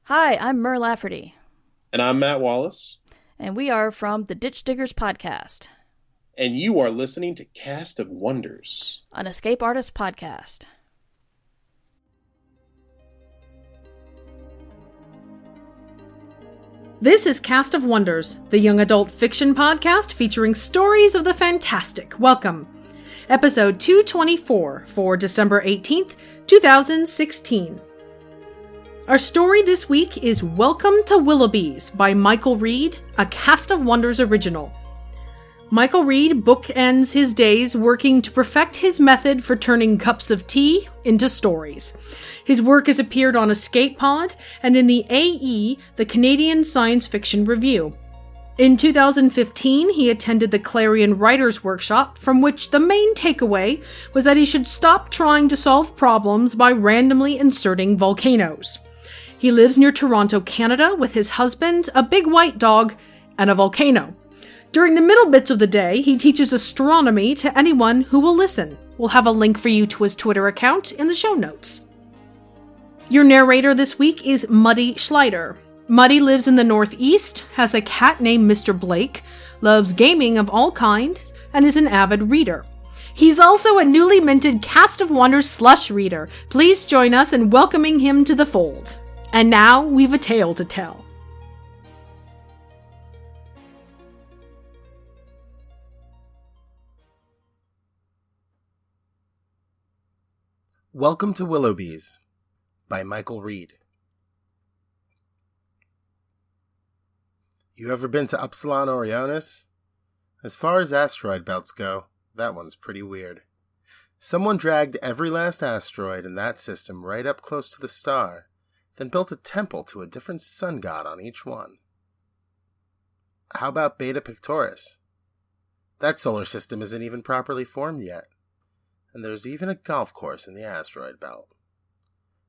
Hi, I'm Mer Lafferty, And I'm Matt Wallace, and we are from the Ditch Diggers podcast, and you are listening to Cast of Wonders. an escape artist podcast. This is Cast of Wonders, the young adult fiction podcast featuring stories of the fantastic. Welcome. Episode 224 for December 18th, 2016. Our story this week is Welcome to Willoughby's by Michael Reed, a Cast of Wonders original. Michael Reed bookends his days working to perfect his method for turning cups of tea into stories. His work has appeared on Escape Pod and in the AE, the Canadian Science Fiction Review. In 2015, he attended the Clarion Writers' Workshop, from which the main takeaway was that he should stop trying to solve problems by randomly inserting volcanoes. He lives near Toronto, Canada, with his husband, a big white dog, and a volcano. During the middle bits of the day, he teaches astronomy to anyone who will listen. We'll have a link for you to his Twitter account in the show notes. Your narrator this week is Muddy Schleider. Muddy lives in the Northeast, has a cat named Mr. Blake, loves gaming of all kinds, and is an avid reader. He's also a newly minted Cast of Wonders slush reader. Please join us in welcoming him to the fold. And now we've a tale to tell. Welcome to Willoughby's by Michael Reed. You ever been to Upsilon Orionis? As far as asteroid belts go, that one's pretty weird. Someone dragged every last asteroid in that system right up close to the star, then built a temple to a different sun god on each one. How about Beta Pictoris? That solar system isn't even properly formed yet. And there's even a golf course in the asteroid belt.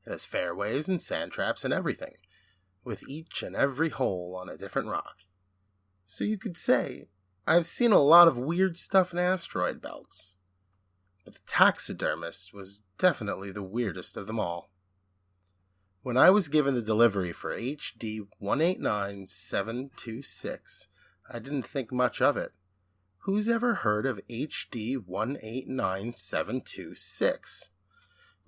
It has fairways and sand traps and everything, with each and every hole on a different rock. So you could say, I've seen a lot of weird stuff in asteroid belts. But the taxidermist was definitely the weirdest of them all. When I was given the delivery for HD 189726, I didn't think much of it. Who's ever heard of HD 189726?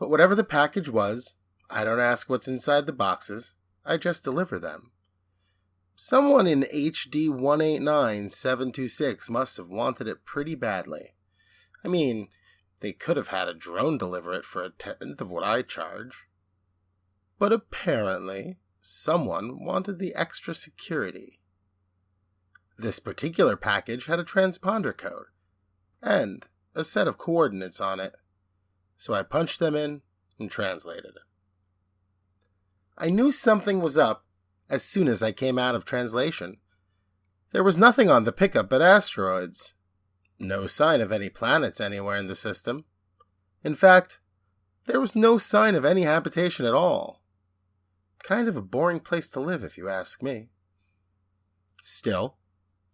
But whatever the package was, I don't ask what's inside the boxes, I just deliver them. Someone in HD 189726 must have wanted it pretty badly. I mean, they could have had a drone deliver it for a tenth of what I charge. But apparently, someone wanted the extra security. This particular package had a transponder code, and a set of coordinates on it, so I punched them in and translated it. I knew something was up as soon as I came out of translation. There was nothing on the pickup but asteroids. No sign of any planets anywhere in the system. In fact, there was no sign of any habitation at all. Kind of a boring place to live, if you ask me. Still,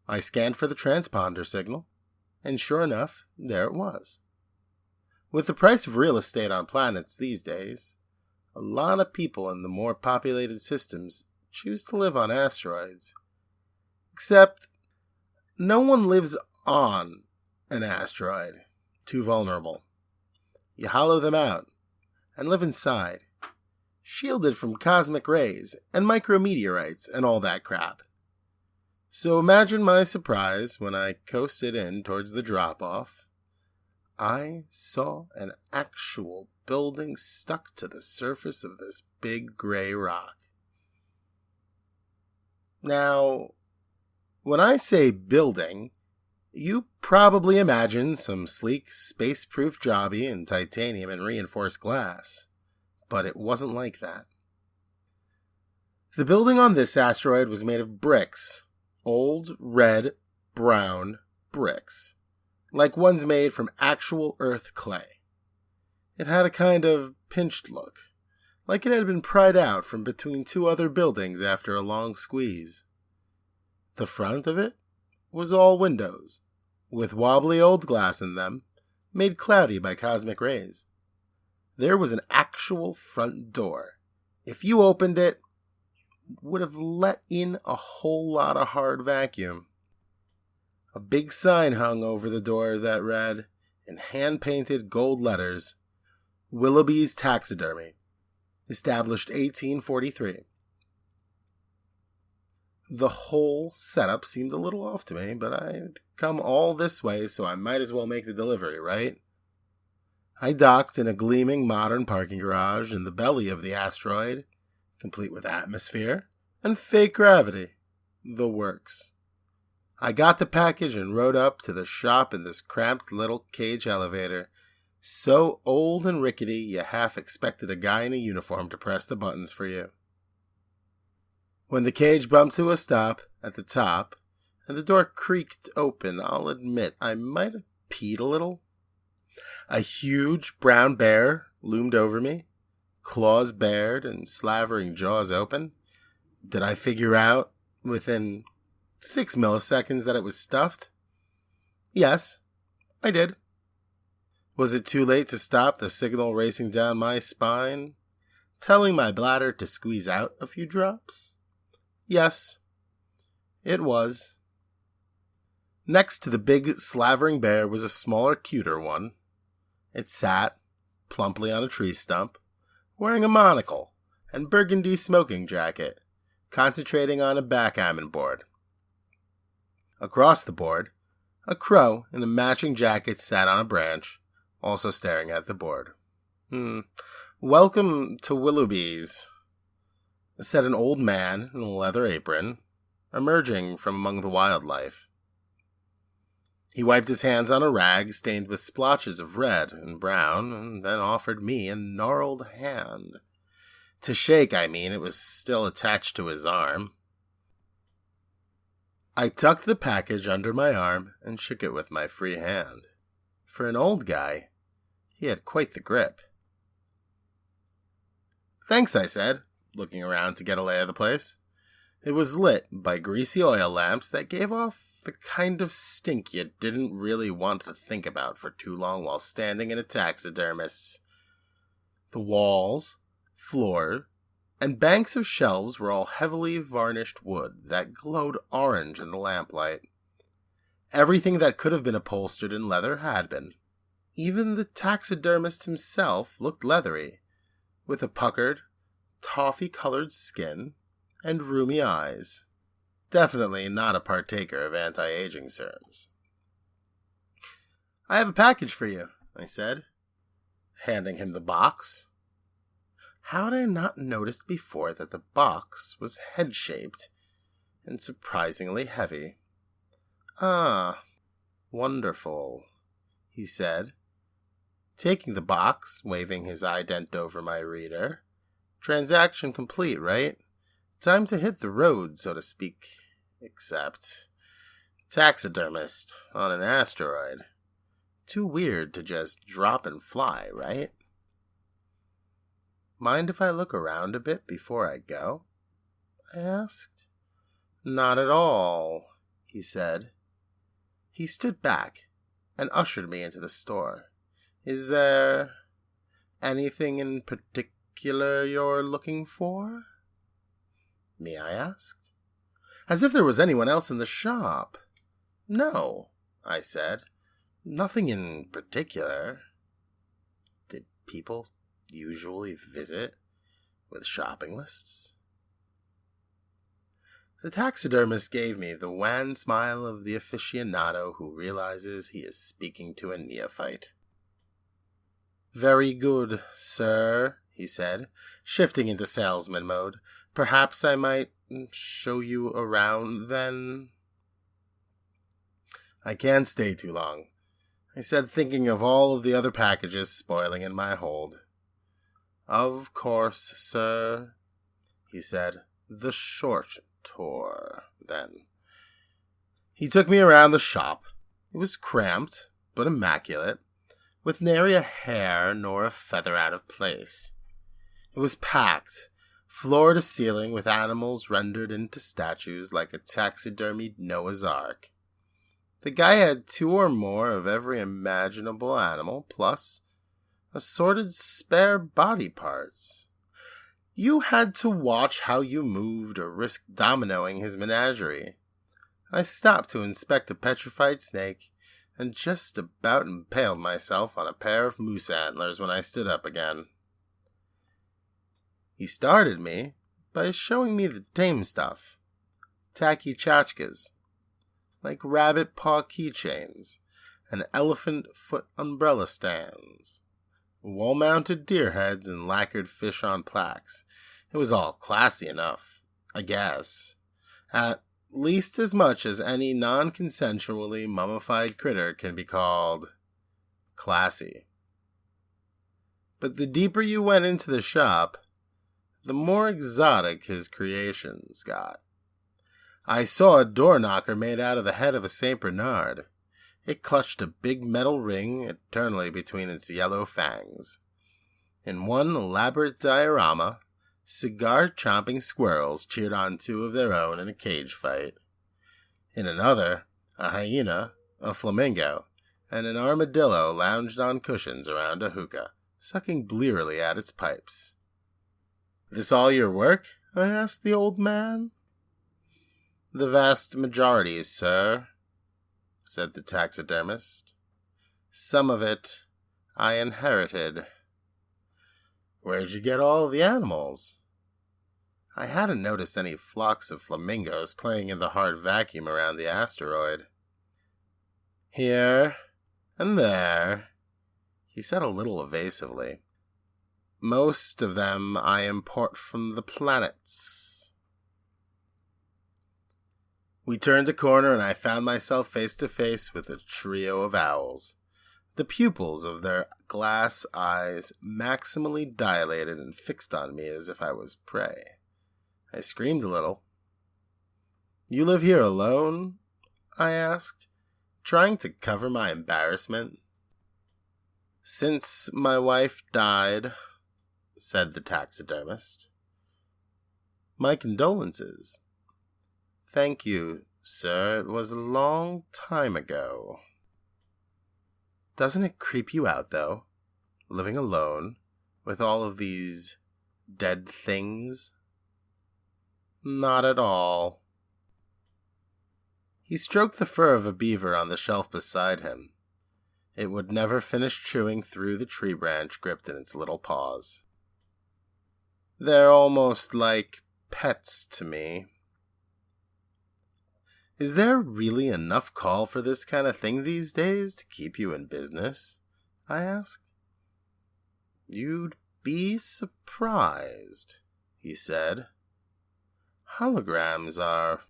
I scanned for the transponder signal, and sure enough, there it was. With the price of real estate on planets these days, a lot of people in the more populated systems choose to live on asteroids. Except, no one lives on an asteroid. Too vulnerable. You hollow them out, and live inside, shielded from cosmic rays and micrometeorites and all that crap. So imagine my surprise when I coasted in towards the drop-off. I saw an actual building stuck to the surface of this big gray rock. Now, when I say building, you probably imagine some sleek, space-proof jobby in titanium and reinforced glass. But it wasn't like that. The building on this asteroid was made of bricks. Old, red, brown bricks, like ones made from actual earth clay. It had a kind of pinched look, like it had been pried out from between two other buildings after a long squeeze. The front of it was all windows, with wobbly old glass in them, made cloudy by cosmic rays. There was an actual front door. If you opened it, would have let in a whole lot of hard vacuum. A big sign hung over the door that read, in hand-painted gold letters, Willoughby's Taxidermy, established 1843. The whole setup seemed a little off to me, but I'd come all this way, so I might as well make the delivery, right? I docked in a gleaming modern parking garage in the belly of the asteroid, complete with atmosphere and fake gravity. The works. I got the package and rode up to the shop in this cramped little cage elevator, so old and rickety you half expected a guy in a uniform to press the buttons for you. When the cage bumped to a stop at the top and the door creaked open, I'll admit I might have peed a little. A huge brown bear loomed over me, claws bared and slavering jaws open. Did I figure out within 6 milliseconds that it was stuffed? Yes, I did. Was it too late to stop the signal racing down my spine, telling my bladder to squeeze out a few drops? Yes, it was. Next to the big slavering bear was a smaller, cuter one. It sat plumply on a tree stump, wearing a monocle and burgundy smoking jacket, concentrating on a backgammon board. Across the board, a crow in a matching jacket sat on a branch, also staring at the board. Welcome to Willoughby's, said an old man in a leather apron, emerging from among the wildlife. He wiped his hands on a rag stained with splotches of red and brown, and then offered me a gnarled hand. To shake, I mean, it was still attached to his arm. I tucked the package under my arm and shook it with my free hand. For an old guy, he had quite the grip. Thanks, I said, looking around to get a lay of the place. It was lit by greasy oil lamps that gave off the kind of stink you didn't really want to think about for too long while standing in a taxidermist's. The walls, floor, and banks of shelves were all heavily varnished wood that glowed orange in the lamplight. Everything that could have been upholstered in leather had been. Even the taxidermist himself looked leathery, with a puckered, toffee-colored skin and rheumy eyes. Definitely not a partaker of anti-aging serums. I have a package for you, I said, handing him the box. How had I not noticed before that the box was head-shaped and surprisingly heavy? Ah, wonderful, he said, taking the box, waving his ident over my reader. Transaction complete, right? Time to hit the road, so to speak. Except, taxidermist on an asteroid. Too weird to just drop and fly, right? Mind if I look around a bit before I go? I asked. Not at all, he said. He stood back and ushered me into the store. Is there anything in particular you're looking for? Me, I asked. As if there was anyone else in the shop. No, I said. Nothing in particular. Did people usually visit with shopping lists? The taxidermist gave me the wan smile of the aficionado who realizes he is speaking to a neophyte. Very good, sir, he said, shifting into salesman mode. Perhaps I might show you around, then? I can't stay too long, I said, thinking of all of the other packages spoiling in my hold. Of course, sir, he said. The short tour, then. He took me around the shop. It was cramped, but immaculate, with nary a hair nor a feather out of place. It was packed, floor to ceiling, with animals rendered into statues like a taxidermied Noah's Ark. The guy had 2 or more of every imaginable animal, plus assorted spare body parts. You had to watch how you moved or risk dominoing his menagerie. I stopped to inspect a petrified snake and just about impaled myself on a pair of moose antlers when I stood up again. He started me by showing me the tame stuff. Tacky tchotchkes, like rabbit paw keychains and elephant foot umbrella stands, wall-mounted deer heads and lacquered fish on plaques. It was all classy enough, I guess. At least as much as any non-consensually mummified critter can be called classy. But the deeper you went into the shop, the more exotic his creations got. I saw a door knocker made out of the head of a St. Bernard. It clutched a big metal ring eternally between its yellow fangs. In one elaborate diorama, cigar-chomping squirrels cheered on two of their own in a cage fight. In another, a hyena, a flamingo, and an armadillo lounged on cushions around a hookah, sucking blearily at its pipes. "This all your work?" I asked the old man. "The vast majority, sir," said the taxidermist. "Some of it I inherited." "Where'd you get all the animals?" I hadn't noticed any flocks of flamingos playing in the hard vacuum around the asteroid. "Here and there," he said a little evasively. "Most of them I import from the planets." We turned a corner and I found myself face to face with a trio of owls, the pupils of their glass eyes maximally dilated and fixed on me as if I was prey. I screamed a little. "You live here alone?" I asked, trying to cover my embarrassment. "Since my wife died," said the taxidermist. "My condolences." "Thank you, sir. It was a long time ago." "Doesn't it creep you out, though, living alone with all of these dead things?" "Not at all." He stroked the fur of a beaver on the shelf beside him. It would never finish chewing through the tree branch gripped in its little paws. "They're almost like pets to me." "Is there really enough call for this kind of thing these days to keep you in business?" I asked. "You'd be surprised," he said. "Holograms are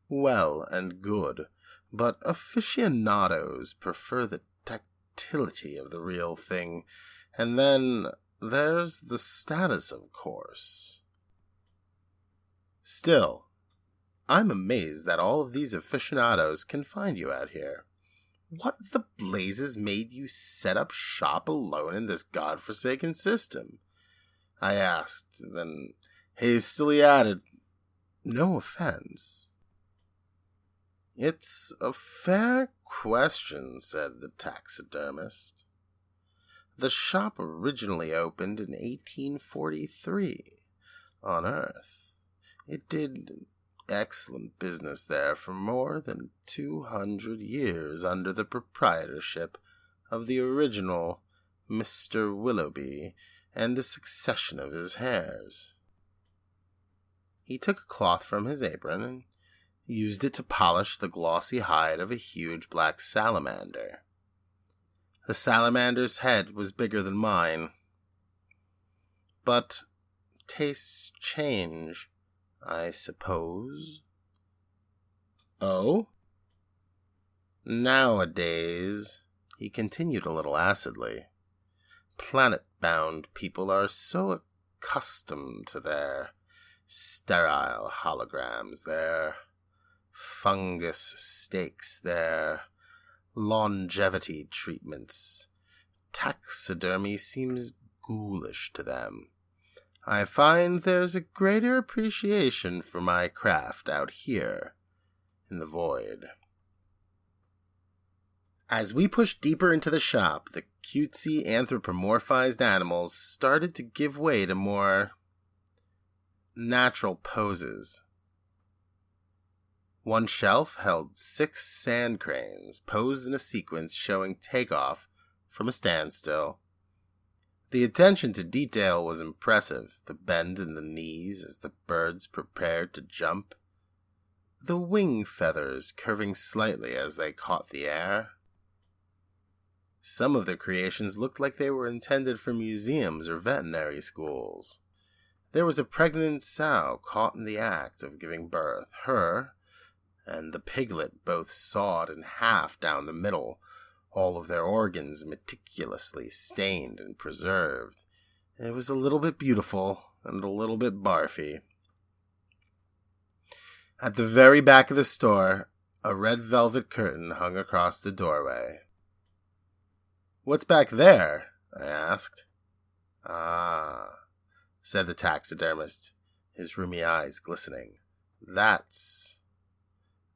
well and good, but aficionados prefer the tactility of the real thing, and then there's the status, of course. Still, I'm amazed that all of these aficionados can find you out here. What the blazes made you set up shop alone in this godforsaken system?" I asked, then hastily added, "No offense." "It's a fair question," said the taxidermist. "The shop originally opened in 1843 on Earth. It did excellent business there for more than 200 years under the proprietorship of the original Mr. Willoughby and a succession of his heirs." He took a cloth from his apron and used it to polish the glossy hide of a huge black salamander. The salamander's head was bigger than mine. "But tastes change, I suppose." "Oh?" "Nowadays," he continued a little acidly, "planet-bound people are so accustomed to their sterile holograms, their fungus steaks, their longevity treatments. Taxidermy seems ghoulish to them. I find there's a greater appreciation for my craft out here in the void." As we pushed deeper into the shop, the cutesy anthropomorphized animals started to give way to more natural poses. One shelf held 6 sand cranes posed in a sequence showing takeoff from a standstill. The attention to detail was impressive, the bend in the knees as the birds prepared to jump, the wing feathers curving slightly as they caught the air. Some of the creations looked like they were intended for museums or veterinary schools. There was a pregnant sow caught in the act of giving birth. Her and the piglet both sawed in half down the middle, all of their organs meticulously stained and preserved. It was a little bit beautiful and a little bit barfy. At the very back of the store, a red velvet curtain hung across the doorway. "What's back there?" I asked. "Ah," said the taxidermist, his rheumy eyes glistening. "That's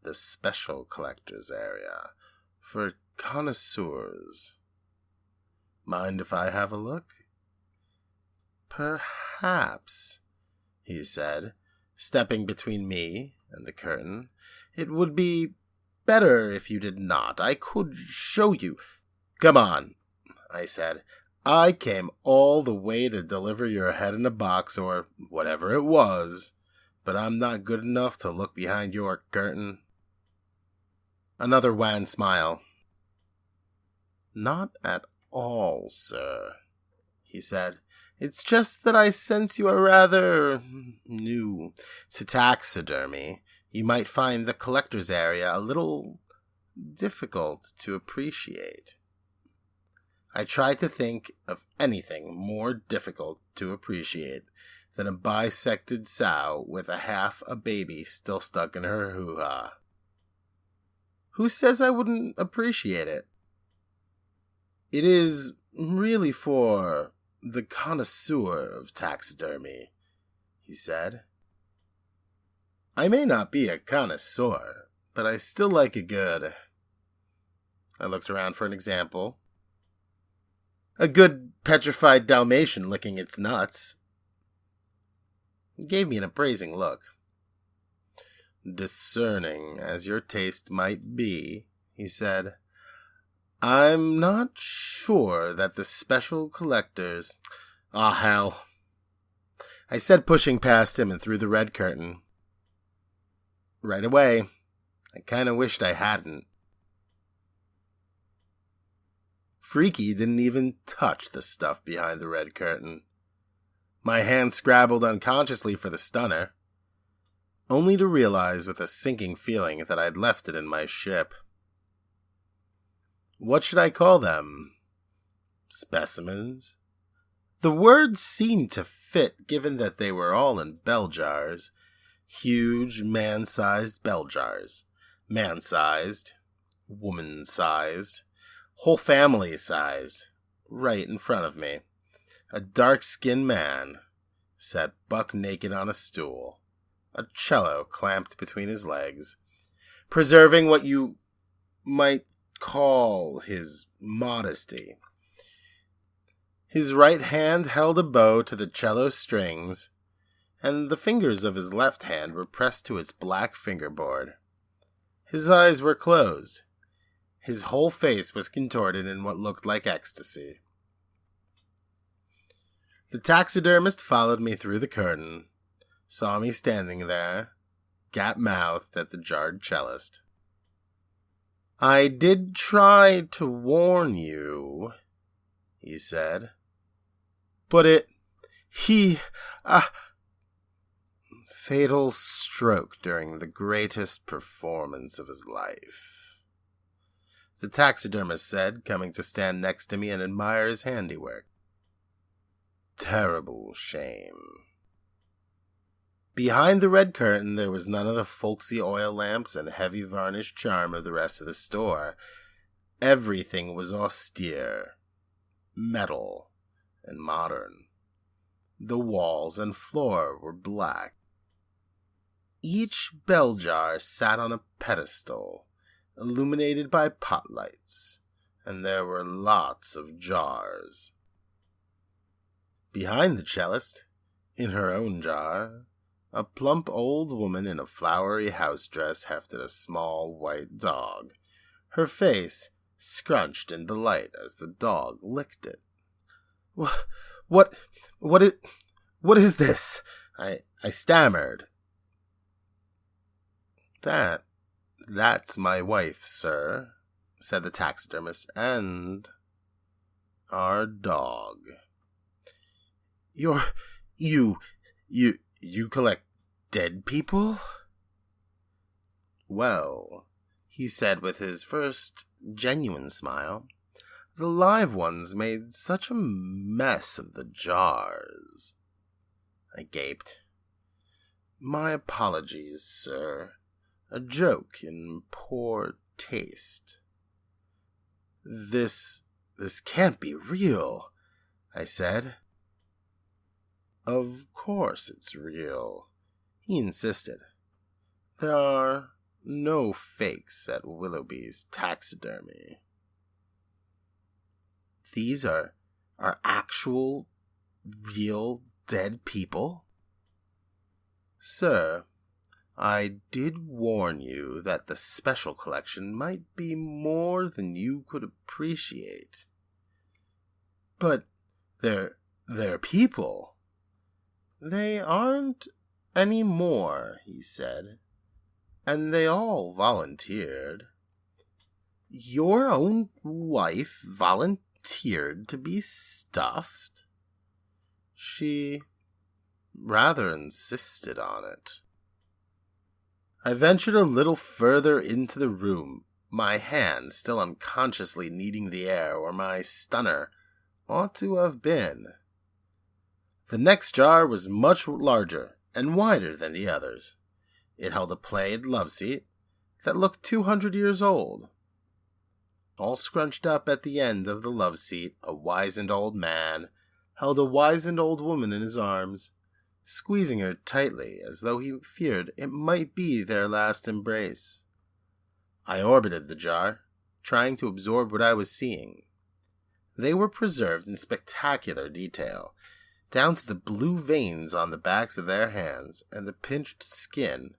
the special collector's area for connoisseurs. Mind if I have a look?" "Perhaps," he said, stepping between me and the curtain. "It would be better if you did not. I could show you." "Come on," I said. "I came all the way to deliver your head in a box or whatever it was, but I'm not good enough to look behind your curtain." Another wan smile. "Not at all, sir," he said. "It's just that I sense you are rather new to taxidermy. You might find the collector's area a little difficult to appreciate." I tried to think of anything more difficult to appreciate than a bisected sow with half a baby still stuck in her hoo-ha. Who says I wouldn't appreciate it? "It is really for the connoisseur of taxidermy," he said. "I may not be a connoisseur, but I still like a good..." I looked around for an example. "A good petrified Dalmatian licking its nuts." He gave me an appraising look. "Discerning as your taste might be," he said, "I'm not sure that the special collectors..." "Ah, hell," I said, pushing past him and through the red curtain. Right away, I kind of wished I hadn't. Freaky didn't even touch the stuff behind the red curtain. My hand scrabbled unconsciously for the stunner, only to realize with a sinking feeling that I'd left it in my ship. What should I call them? Specimens? The words seemed to fit, given that they were all in bell jars. Huge, man-sized bell jars. Man-sized. Woman-sized. Whole family-sized. Right in front of me. A dark-skinned man sat buck-naked on a stool, a cello clamped between his legs, preserving what you might call his modesty. His right hand held a bow to the cello strings, and the fingers of his left hand were pressed to its black fingerboard. His eyes were closed. His whole face was contorted in what looked like ecstasy. The taxidermist followed me through the curtain, saw me standing there, gap-mouthed at the jarred cellist. "I did try to warn you," he said. "But fatal stroke during the greatest performance of his life," the taxidermist said, coming to stand next to me and admire his handiwork. "Terrible shame." Behind the red curtain there was none of the folksy oil lamps and heavy varnished charm of the rest of the store. Everything was austere, metal, and modern. The walls and floor were black. Each bell jar sat on a pedestal, illuminated by pot lights, and there were lots of jars. Behind the cellist, in her own jar, A plump old woman in a flowery house dress hefted a small white dog, her face scrunched in delight as the dog licked it. What is this? I stammered. That's my wife, sir, said the taxidermist, and our dog. You collect dead people? Well, he said with his first genuine smile, the live ones made such a mess of the jars. I gaped. My apologies, sir. A joke in poor taste. This can't be real, I said. Of course it's real, he insisted. There are no fakes at Willoughby's taxidermy. These are actual, real dead people? Sir, I did warn you that the special collection might be more than you could appreciate. But they're people. They aren't any more, he said, and they all volunteered. Your own wife volunteered to be stuffed? She rather insisted on it. I ventured a little further into the room, my hand still unconsciously kneading the air where my stunner ought to have been. The next jar was much larger and wider than the others. It held a plaid love seat that looked 200 years old. All scrunched up at the end of the love seat, a wizened old man held a wizened old woman in his arms, squeezing her tightly as though he feared it might be their last embrace. I orbited the jar, trying to absorb what I was seeing. They were preserved in spectacular detail, down to the blue veins on the backs of their hands and the pinched skin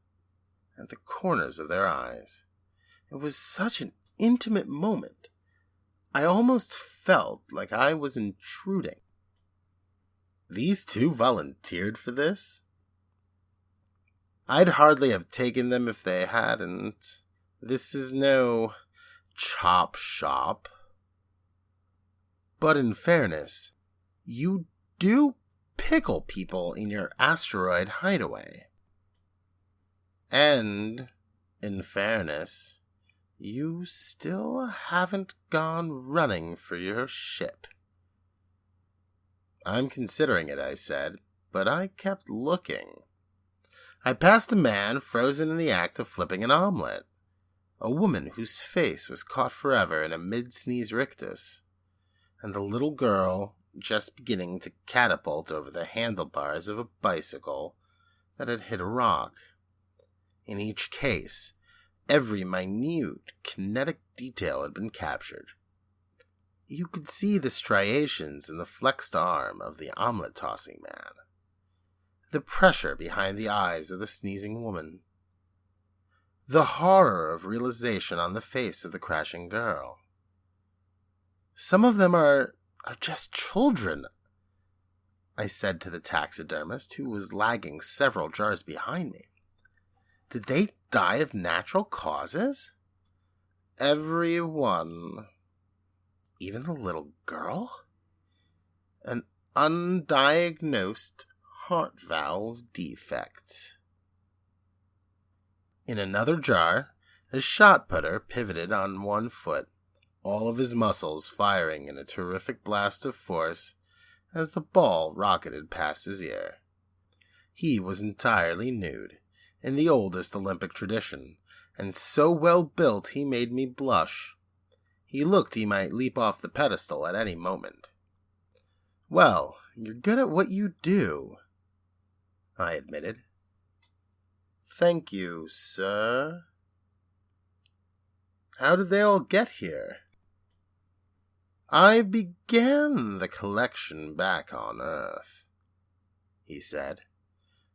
at the corners of their eyes. It was such an intimate moment. I almost felt like I was intruding. These two volunteered for this? I'd hardly have taken them if they hadn't. This is no chop shop. But in fairness, you do pickle people in your asteroid hideaway. And, in fairness, you still haven't gone running for your ship. I'm considering it, I said, but I kept looking. I passed a man frozen in the act of flipping an omelet, a woman whose face was caught forever in a mid-sneeze rictus, and the little girl just beginning to catapult over the handlebars of a bicycle that had hit a rock. In each case, every minute kinetic detail had been captured. You could see the striations in the flexed arm of the omelet-tossing man, the pressure behind the eyes of the sneezing woman, the horror of realization on the face of the crashing girl. Some of them are just children, I said to the taxidermist, who was lagging several jars behind me. Did they die of natural causes? Every one. Even the little girl? An undiagnosed heart valve defect. In another jar, a shot putter pivoted on one foot, all of his muscles firing in a terrific blast of force as the ball rocketed past his ear. He was entirely nude, in the oldest Olympic tradition, and so well built he made me blush. He looked he might leap off the pedestal at any moment. Well, you're good at what you do, I admitted. Thank you, sir. How did they all get here? I began the collection back on Earth, he said.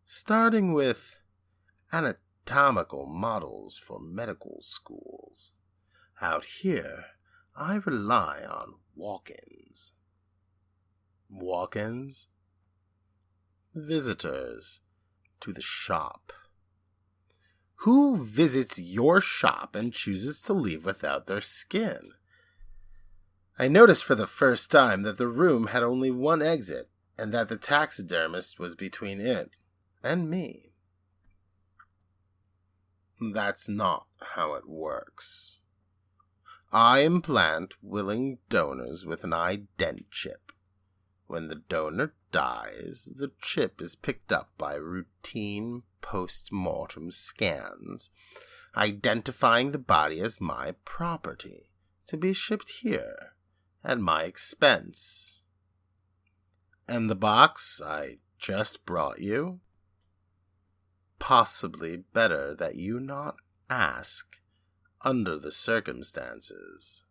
starting with anatomical models for medical schools. Out here, I rely on walk-ins. Walk-ins? Visitors to the shop. Who visits your shop and chooses to leave without their skin? I noticed for the first time that the room had only one exit, and that the taxidermist was between it and me. That's not how it works. I implant willing donors with an ident chip. When the donor dies, the chip is picked up by routine post-mortem scans, identifying the body as my property, to be shipped here at my expense. And the box I just brought you? Possibly better that you not ask under the circumstances.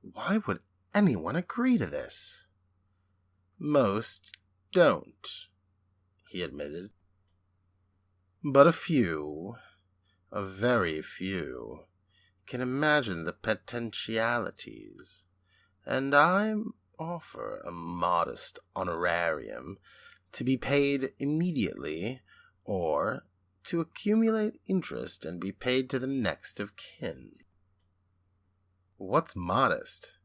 Why would anyone agree to this? Most don't, he admitted. But a very few, can imagine the potentialities, and I offer a modest honorarium to be paid immediately or to accumulate interest and be paid to the next of kin. What's modest?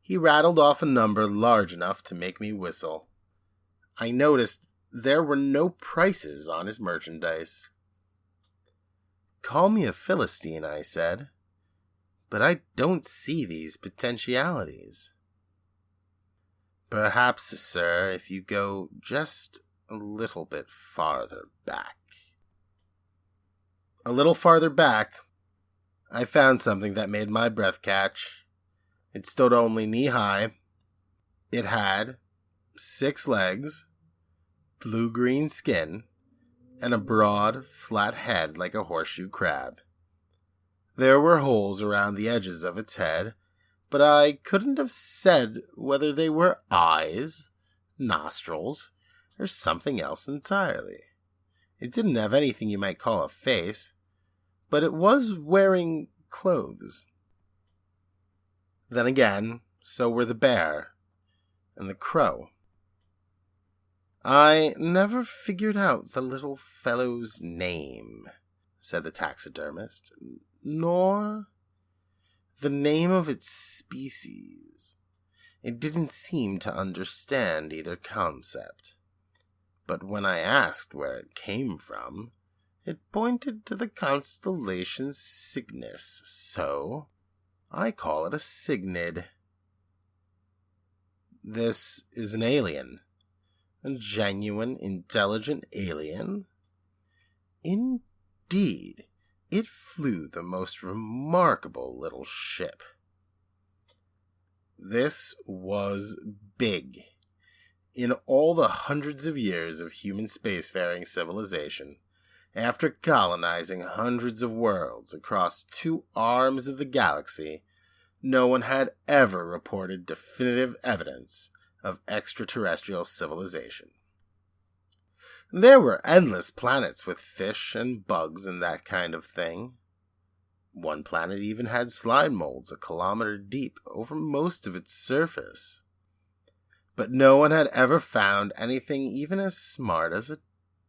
He rattled off a number large enough to make me whistle. I noticed there were no prices on his merchandise. Call me a Philistine, I said, but I don't see these potentialities. Perhaps, sir, if you go just a little bit farther back. A little farther back, I found something that made my breath catch. It stood only knee-high. It had 6 legs, blue-green skin, and a broad, flat head like a horseshoe crab. There were holes around the edges of its head, but I couldn't have said whether they were eyes, nostrils, or something else entirely. It didn't have anything you might call a face, but it was wearing clothes. Then again, so were the bear and the crow. I never figured out the little fellow's name, said the taxidermist, nor the name of its species. It didn't seem to understand either concept. But when I asked where it came from, it pointed to the constellation Cygnus, so I call it a cygniid. This is an alien. A genuine, intelligent alien? Indeed, it flew the most remarkable little ship. This was big. In all the hundreds of years of human spacefaring civilization, after colonizing hundreds of worlds across 2 arms of the galaxy, no one had ever reported definitive evidence of extraterrestrial civilization. There were endless planets with fish and bugs and that kind of thing. One planet even had slime molds a kilometer deep over most of its surface. But no one had ever found anything even as smart as a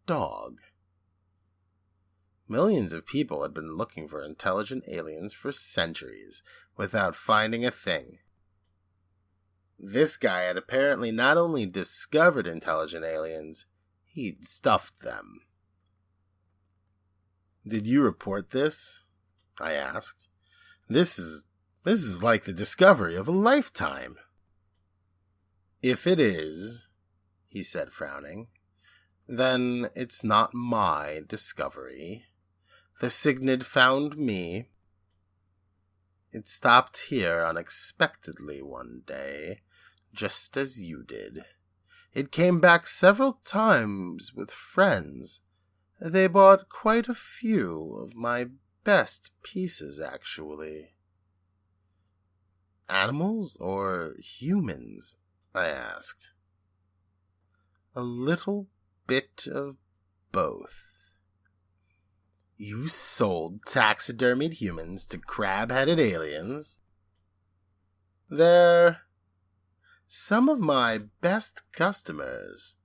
dog. Millions of people had been looking for intelligent aliens for centuries without finding a thing. This guy had apparently not only discovered intelligent aliens, he'd stuffed them. Did you report this? I asked. This is like the discovery of a lifetime. If it is, he said, frowning, then it's not my discovery. The cygniid found me. It stopped here unexpectedly one day, just as you did. It came back several times with friends. They bought quite a few of my best pieces, actually. Animals or humans? I asked. A little bit of both. You sold taxidermied humans to crab-headed aliens? They're some of my best customers.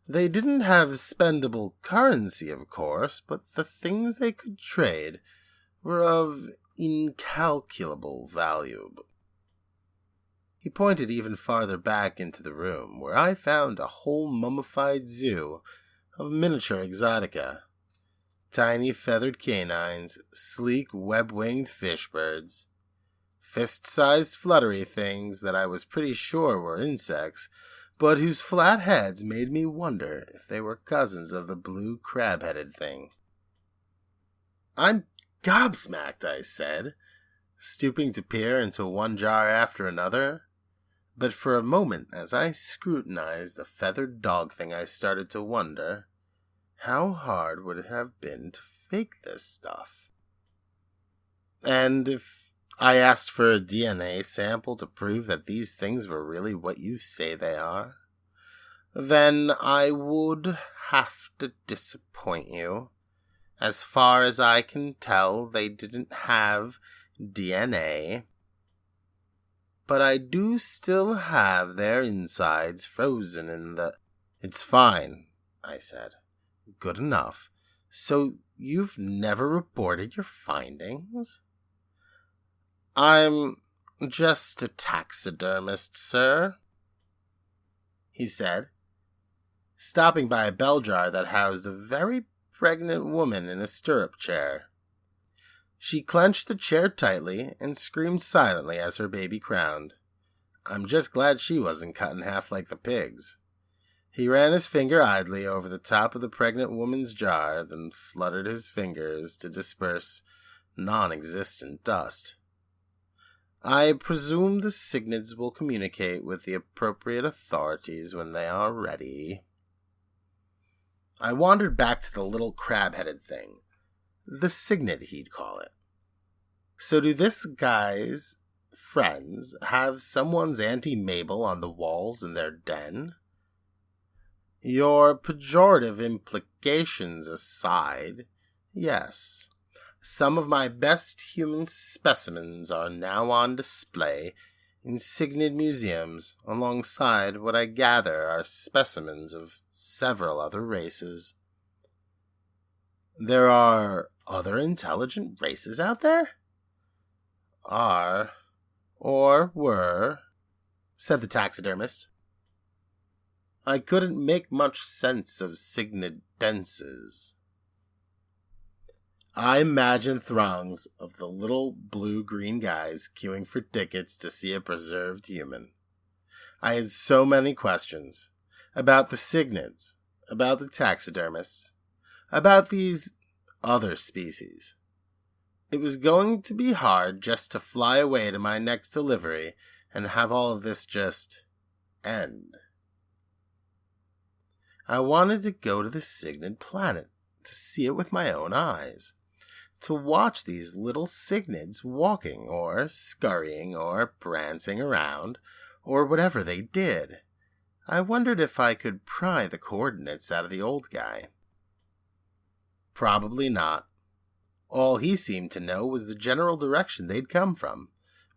They didn't have spendable currency, of course, but the things they could trade were of incalculable value. He pointed even farther back into the room, where I found a whole mummified zoo of miniature exotica. Tiny feathered canines, sleek web-winged fishbirds, fist-sized fluttery things that I was pretty sure were insects, but whose flat heads made me wonder if they were cousins of the blue crab-headed thing. I'm gobsmacked, I said, stooping to peer into one jar after another. But for a moment, as I scrutinized the feathered dog thing, I started to wonder, how hard would it have been to fake this stuff? And if I asked for a DNA sample to prove that these things were really what you say they are, then I would have to disappoint you. As far as I can tell, they didn't have DNA. But I do still have their insides frozen in the... It's fine, I said. Good enough. So you've never reported your findings? I'm just a taxidermist, sir, he said, stopping by a bell jar that housed a very pregnant woman in a stirrup chair. She clenched the chair tightly and screamed silently as her baby crowned. I'm just glad she wasn't cut in half like the pigs. He ran his finger idly over the top of the pregnant woman's jar, then fluttered his fingers to disperse non-existent dust. I presume the Cygnids will communicate with the appropriate authorities when they are ready. I wandered back to the little crab-headed thing. The Cygnid, he'd call it. So do this guy's friends have someone's Auntie Mabel on the walls in their den? Your pejorative implications aside, yes. Some of my best human specimens are now on display in Cygnid museums, alongside what I gather are specimens of several other races. There are other intelligent races out there? Are, or were, said the taxidermist. I couldn't make much sense of Cygnidenses. I imagine throngs of the little blue-green guys queuing for tickets to see a preserved human. I had so many questions about the Cygnids, about the taxidermists, about these other species. It was going to be hard just to fly away to my next delivery and have all of this just end. I wanted to go to the Cygnid planet, to see it with my own eyes, to watch these little Cygnids walking or scurrying or prancing around, or whatever they did. I wondered if I could pry the coordinates out of the old guy. Probably not. All he seemed to know was the general direction they'd come from,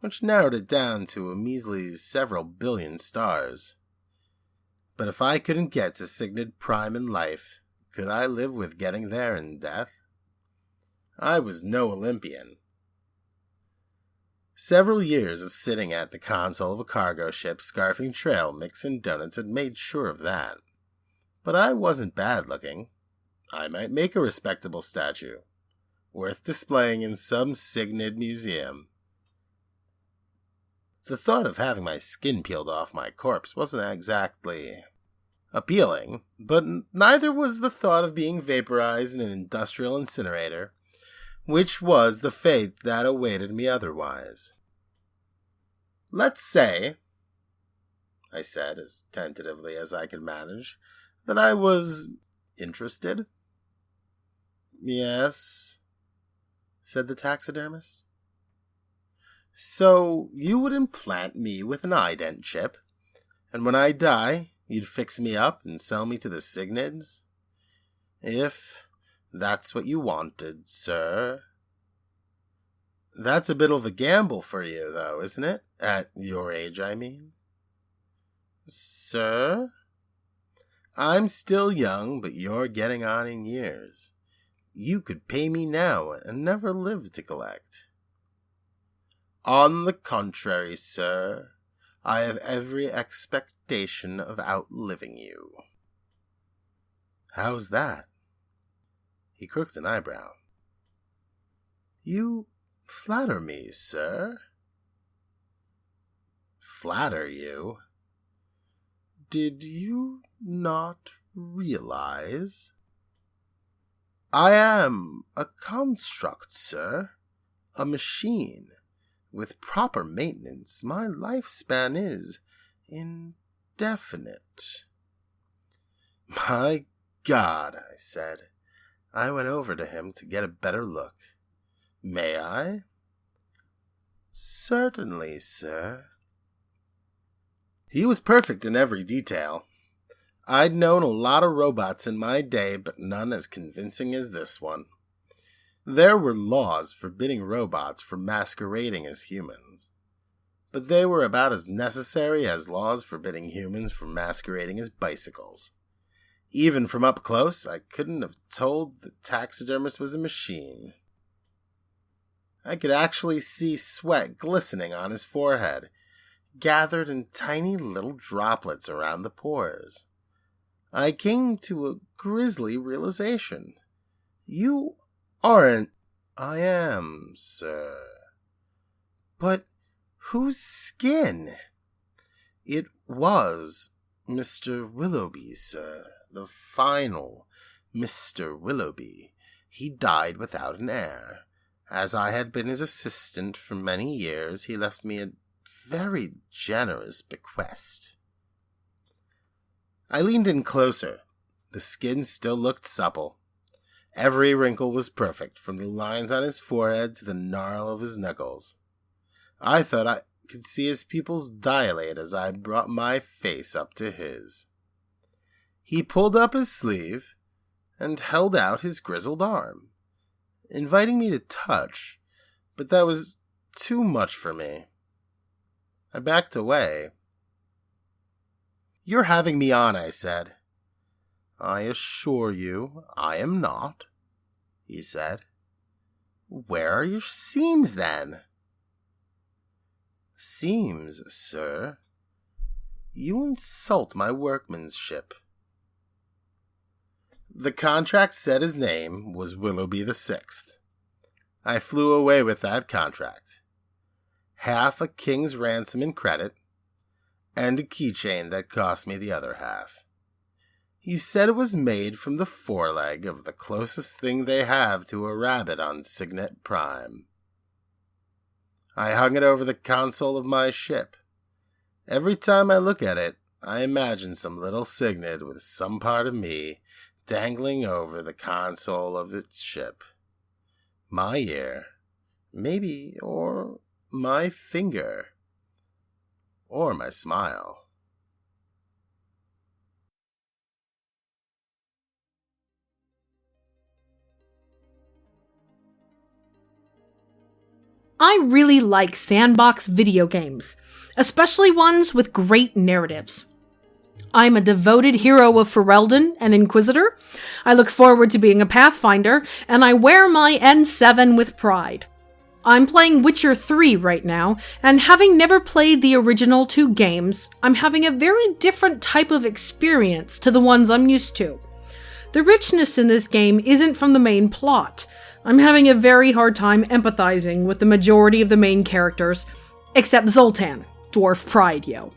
which narrowed it down to a measly several billion stars. But if I couldn't get to Cygnid Prime in life, could I live with getting there in death? I was no Olympian. Several years of sitting at the console of a cargo ship scarfing trail mix and donuts had made sure of that. But I wasn't bad looking. I might make a respectable statue, worth displaying in some Cygnid museum. The thought of having my skin peeled off my corpse wasn't exactly appealing, but neither was the thought of being vaporized in an industrial incinerator, which was the fate that awaited me otherwise. Let's say, I said as tentatively as I could manage, that I was interested. Yes, said the taxidermist. So you would implant me with an ident chip, and when I die, you'd fix me up and sell me to the Cygnids? If that's what you wanted, sir. That's a bit of a gamble for you, though, isn't it? At your age, I mean. Sir? I'm still young, but you're getting on in years. You could pay me now and never live to collect. On the contrary, sir, I have every expectation of outliving you. How's that? He crooked an eyebrow. You flatter me, sir. Flatter you? Did you not realize? I am a construct, sir. A machine. With proper maintenance, my lifespan is indefinite. My God, I said. I went over to him to get a better look. May I? Certainly, sir. He was perfect in every detail. I'd known a lot of robots in my day, but none as convincing as this one. There were laws forbidding robots from masquerading as humans, but they were about as necessary as laws forbidding humans from masquerading as bicycles. Even from up close, I couldn't have told the taxidermist was a machine. I could actually see sweat glistening on his forehead, gathered in tiny little droplets around the pores. I came to a grisly realization. You aren't. I am, sir. But whose skin? It was Mr. Willoughby, sir. The final Mr. Willoughby. He died without an heir. As I had been his assistant for many years, he left me a very generous bequest. I leaned in closer. The skin still looked supple. Every wrinkle was perfect, from the lines on his forehead to the gnarl of his knuckles. I thought I could see his pupils dilate as I brought my face up to his. He pulled up his sleeve and held out his grizzled arm, inviting me to touch, but that was too much for me. I backed away. You're having me on, I said. I assure you I am not, he said. Where are your seams, then? Seams, sir? You insult my workmanship. The contract said his name was Willoughby the Sixth. I flew away with that contract. Half a king's ransom in credit, and a keychain that cost me the other half. He said it was made from the foreleg of the closest thing they have to a rabbit on Signet Prime. I hung it over the console of my ship. Every time I look at it, I imagine some little signet with some part of me dangling over the console of its ship. My ear, maybe, or my finger, or my smile. I really like sandbox video games, especially ones with great narratives. I'm a devoted hero of Ferelden and Inquisitor. I look forward to being a Pathfinder, and I wear my N7 with pride. I'm playing Witcher 3 right now, and having never played the original 2 games, I'm having a very different type of experience to the ones I'm used to. The richness in this game isn't from the main plot. I'm having a very hard time empathizing with the majority of the main characters, except Zoltan, Dwarf Pride, yo.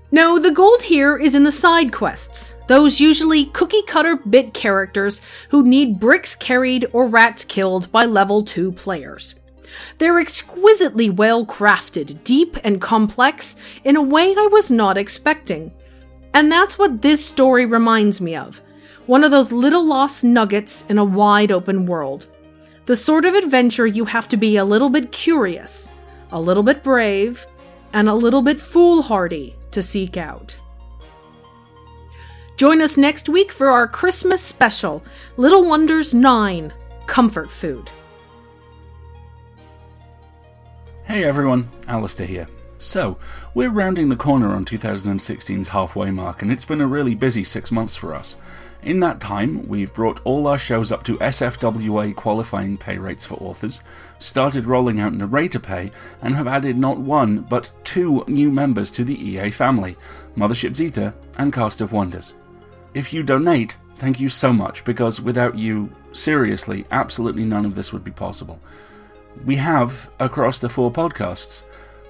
No, the gold here is in the side quests, those usually cookie-cutter bit characters who need bricks carried or rats killed by level 2 players. They're exquisitely well-crafted, deep and complex in a way I was not expecting. And that's what this story reminds me of. One of those little lost nuggets in a wide-open world. The sort of adventure you have to be a little bit curious, a little bit brave, and a little bit foolhardy to seek out. Join us next week for our Christmas special, Little Wonders 9, Comfort Food. Hey everyone, Alistair here. So, we're rounding the corner on 2016's halfway mark, and it's been a really busy 6 months for us. In that time, we've brought all our shows up to SFWA qualifying pay rates for authors, started rolling out narrator pay, and have added not one, but 2 new members to the EA family, Mothership Zeta and Cast of Wonders. If you donate, thank you so much, because without you, seriously, absolutely none of this would be possible. We have, across the 4 podcasts,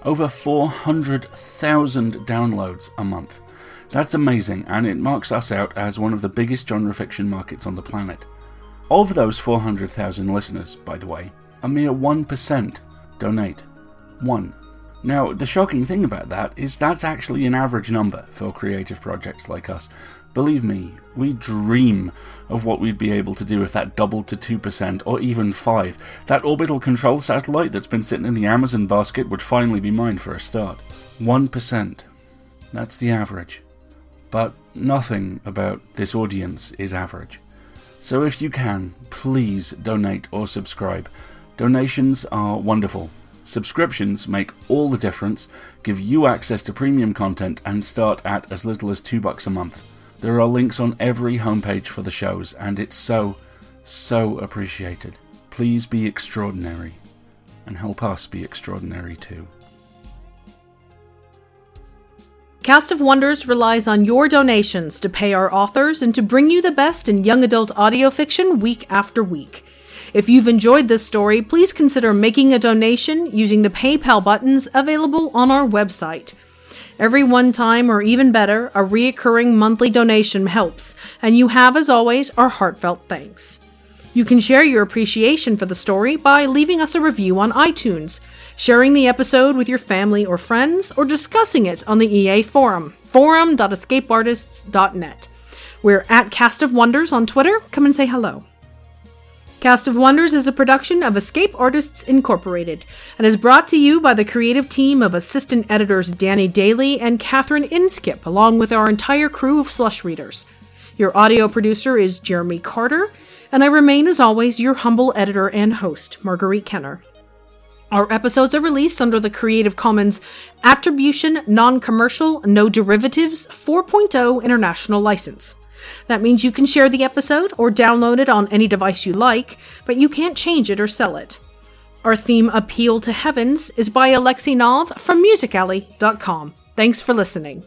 over 400,000 downloads a month. That's amazing, and it marks us out as one of the biggest genre fiction markets on the planet. Of those 400,000 listeners, by the way, a mere 1% donate. 1. Now, the shocking thing about that is that's actually an average number for creative projects like us. Believe me, we dream of what we'd be able to do if that doubled to 2% or even 5%. That orbital control satellite that's been sitting in the Amazon basket would finally be mine for a start. 1%. That's the average. But nothing about this audience is average. So if you can, please donate or subscribe. Donations are wonderful. Subscriptions make all the difference, give you access to premium content, and start at as little as $2 a month. There are links on every homepage for the shows, and it's so appreciated. Please be extraordinary, and help us be extraordinary too. Cast of Wonders relies on your donations to pay our authors and to bring you the best in young adult audio fiction week after week. If you've enjoyed this story, please consider making a donation using the PayPal buttons available on our website. Every one-time, or even better, a reoccurring monthly donation helps, and you have, as always, our heartfelt thanks. You can share your appreciation for the story by leaving us a review on iTunes, sharing the episode with your family or friends, or discussing it on the EA forum, forum.escapeartists.net. We're at Cast of Wonders on Twitter. Come and say hello. Cast of Wonders is a production of Escape Artists Incorporated and is brought to you by the creative team of assistant editors Danny Daly and Catherine Inskip, along with our entire crew of slush readers. Your audio producer is Jeremy Carter, and I remain, as always, your humble editor and host, Marguerite Kenner. Our episodes are released under the Creative Commons Attribution, Non-Commercial, No Derivatives 4.0 International License. That means you can share the episode or download it on any device you like, but you can't change it or sell it. Our theme, Appeal to Heavens, is by Alexei Nov from musicalley.com. Thanks for listening.